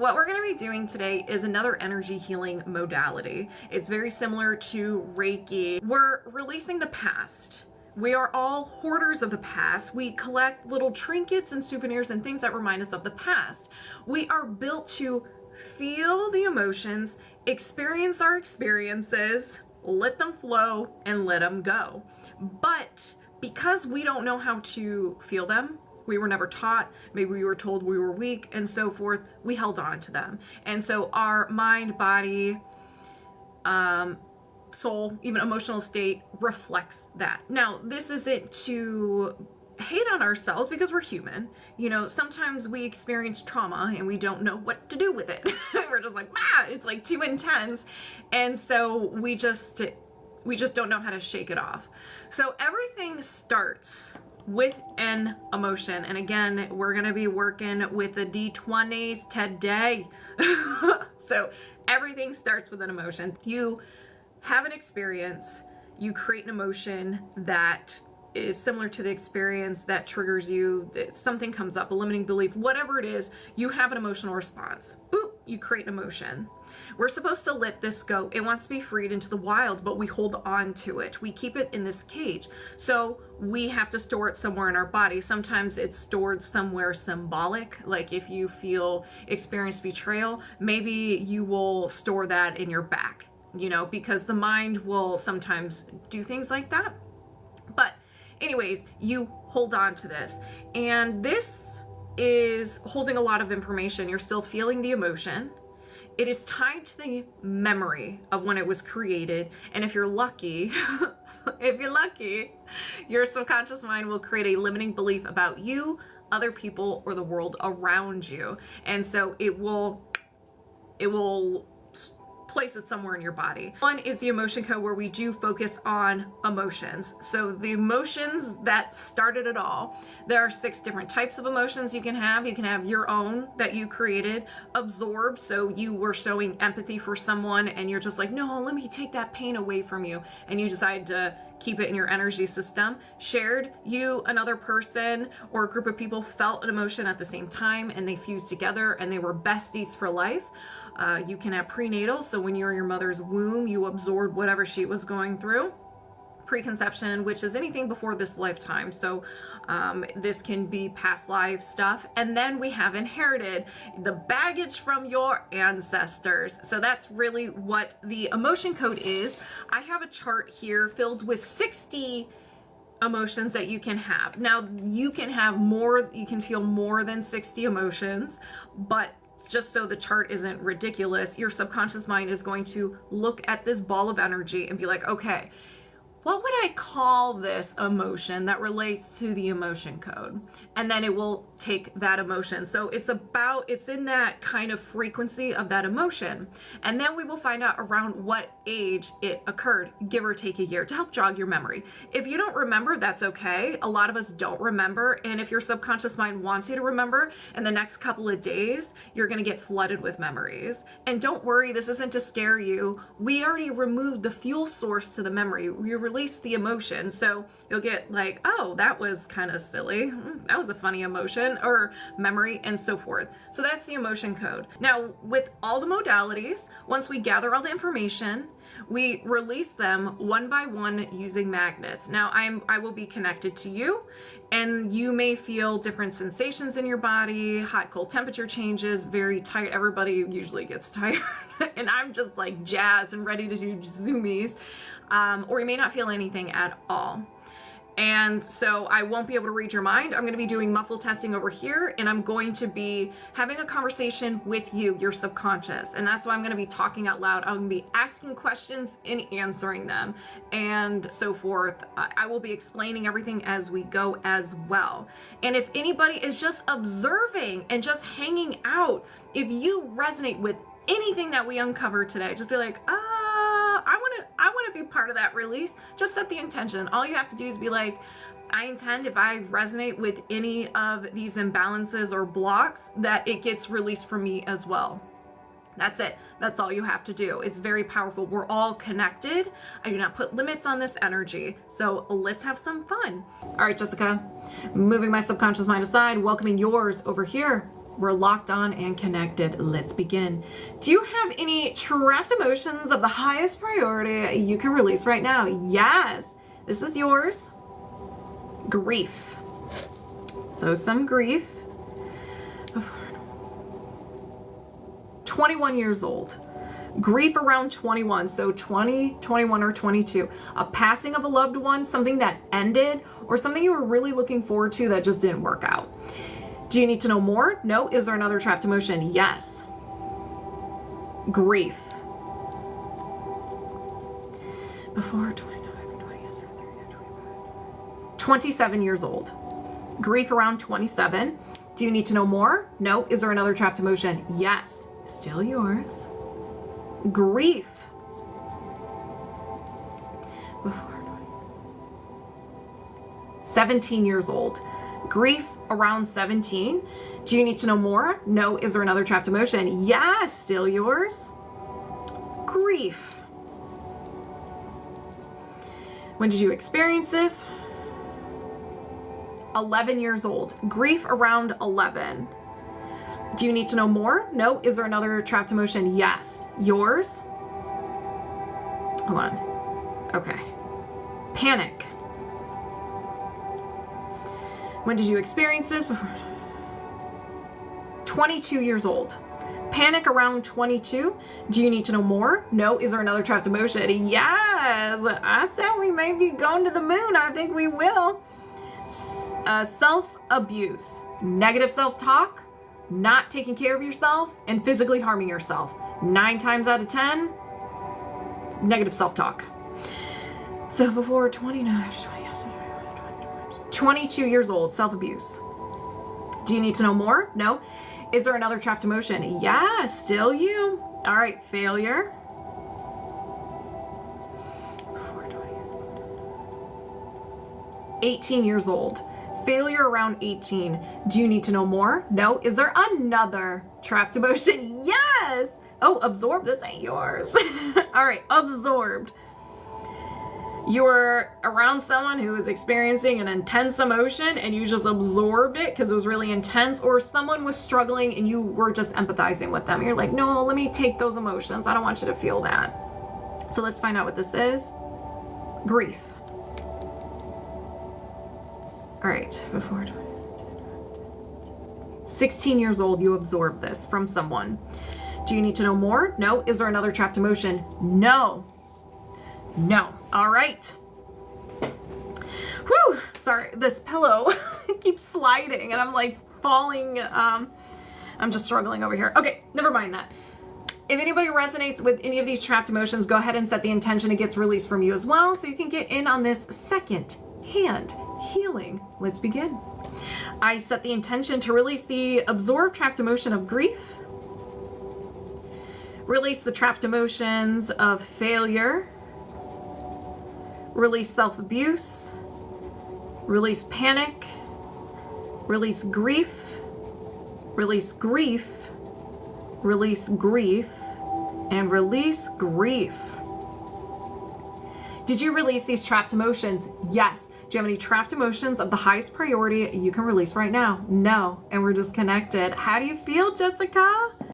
What we're going to be doing today is another energy healing modality. It's very similar to Reiki. We're releasing the past. We are all hoarders of the past. We collect little trinkets and souvenirs and things that remind us of the past. We are built to feel the emotions, experience our experiences, let them flow, and let them go. But because we don't know how to feel them, we were never taught, maybe we were told we were weak and so forth, we held on to them. And so our mind, body, soul, even emotional state reflects that. Now, this isn't to hate on ourselves because we're human. You know, sometimes we experience trauma and we don't know what to do with it. We're just like, it's like too intense. And so we just don't know how to shake it off. So everything starts with an emotion. And again, we're going to be working with the D20s today. So everything starts with an emotion. You have an experience, you create an emotion that is similar to the experience that triggers you. Something comes up, a limiting belief, whatever it is, you have an emotional response. Boop, you create an emotion. We're supposed to let this go. It wants to be freed into the wild, but we hold on to it. We keep it in this cage. So we have to store it somewhere in our body. Sometimes it's stored somewhere symbolic. Like if you experience betrayal, maybe you will store that in your back, because the mind will sometimes do things like that. But anyways, you hold on to this, and this is holding a lot of information. You're still feeling the emotion. It is tied to the memory of when it was created. And if you're lucky, your subconscious mind will create a limiting belief about you, other people, or the world around you. And so it will place it somewhere in your body. One is the emotion code, where we do focus on emotions. So the emotions that started it all. There are 6 different types of emotions you can have. You can have your own that you created. Absorbed, so you were showing empathy for someone and you're just like, no, let me take that pain away from you. And you decide to keep it in your energy system. Shared, you, another person, or a group of people felt an emotion at the same time and they fused together and they were besties for life. You can have prenatal, so when you're in your mother's womb, you absorbed whatever she was going through. Preconception, which is anything before this lifetime. So this can be past life stuff. And then we have inherited, the baggage from your ancestors. So that's really what the emotion code is. I have a chart here filled with 60 emotions that you can have. Now, you can have more, you can feel more than 60 emotions, but just so the chart isn't ridiculous, your subconscious mind is going to look at this ball of energy and be like, okay, what would I call this emotion that relates to the emotion code? And then it will take that emotion. So it's in that kind of frequency of that emotion. And then we will find out around what age it occurred, give or take a year, to help jog your memory. If you don't remember, that's okay. A lot of us don't remember. And if your subconscious mind wants you to remember, in the next couple of days, you're going to get flooded with memories. And don't worry, this isn't to scare you. We already removed the fuel source to the memory. We release the emotion, so you'll get like, oh, that was kind of silly, that was a funny emotion or memory, and so forth. So that's the emotion code. Now, with all the modalities, once we gather all the information, we release them one by one using magnets. Now, I will be connected to you, and you may feel different sensations in your body, hot, cold temperature changes, very tired. Everybody usually gets tired, and I'm just like jazzed and ready to do zoomies. Or you may not feel anything at all. And so I won't be able to read your mind. I'm going to be doing muscle testing over here, and I'm going to be having a conversation with you, your subconscious. And that's why I'm going to be talking out loud. I'm going to be asking questions and answering them and so forth. I will be explaining everything as we go as well. And if anybody is just observing and just hanging out, if you resonate with anything that we uncovered today, just be like, I want to be part of that release. Just set the intention. All you have to do is be like, I intend, if I resonate with any of these imbalances or blocks, that it gets released from me as well. That's it. That's all you have to do. It's very powerful. We're all connected. I do not put limits on this energy. So let's have some fun. All right, Jessica, moving my subconscious mind aside, welcoming yours over here. We're locked on and connected. Let's begin. Do you have any trapped emotions of the highest priority you can release right now? Yes. This is yours. Grief. So some grief. 21 years old. Grief around 21, so 20, 21, or 22. A passing of a loved one, something that ended, or something you were really looking forward to that just didn't work out. Do you need to know more? No. Is there another trapped emotion? Yes. Grief. Before 27 years old. Grief around 27. Do you need to know more? No. Is there another trapped emotion? Yes. Still yours. Grief. Before 17 years old. Grief around 17. Do you need to know more? No. Is there another trapped emotion? Yes. Still yours. Grief. When did you experience this? 11 years old. Grief around 11. Do you need to know more? No. Is there another trapped emotion? Yes. Yours? Hold on. Okay. Panic. When did you experience this? 22 years old. Panic around 22. Do you need to know more? No. Is there another trapped emotion? Yes. I said we may be going to the moon. I think we will. Self-abuse. Negative self-talk. Not taking care of yourself, and physically harming yourself. 9 times out of 10, negative self-talk. So before 22 years old, self-abuse. Do you need to know more? No. Is there another trapped emotion? Yeah, still you. All right, failure. 18 years old. Failure around 18. Do you need to know more? No. Is there another trapped emotion? Yes. Oh, absorbed. This ain't yours. All right, absorbed. You were around someone who was experiencing an intense emotion and you just absorbed it because it was really intense, or someone was struggling and you were just empathizing with them. You're like, no, let me take those emotions. I don't want you to feel that. So let's find out what this is. Grief. All right, before 16 years old, you absorbed this from someone. Do you need to know more? No. Is there another trapped emotion? No. No. All right. Whew. Sorry, this pillow keeps sliding and I'm like falling. I'm just struggling over here. Okay, never mind that. If anybody resonates with any of these trapped emotions, go ahead and set the intention it gets released from you as well, so you can get in on this second hand healing. Let's begin. I set the intention to release the absorbed trapped emotion of grief, release the trapped emotions of failure, release self-abuse, release panic, release grief, release grief, release grief, and release grief. Did you release these trapped emotions? Yes. Do you have any trapped emotions of the highest priority you can release right now? No. And we're disconnected. How do you feel, Jessica?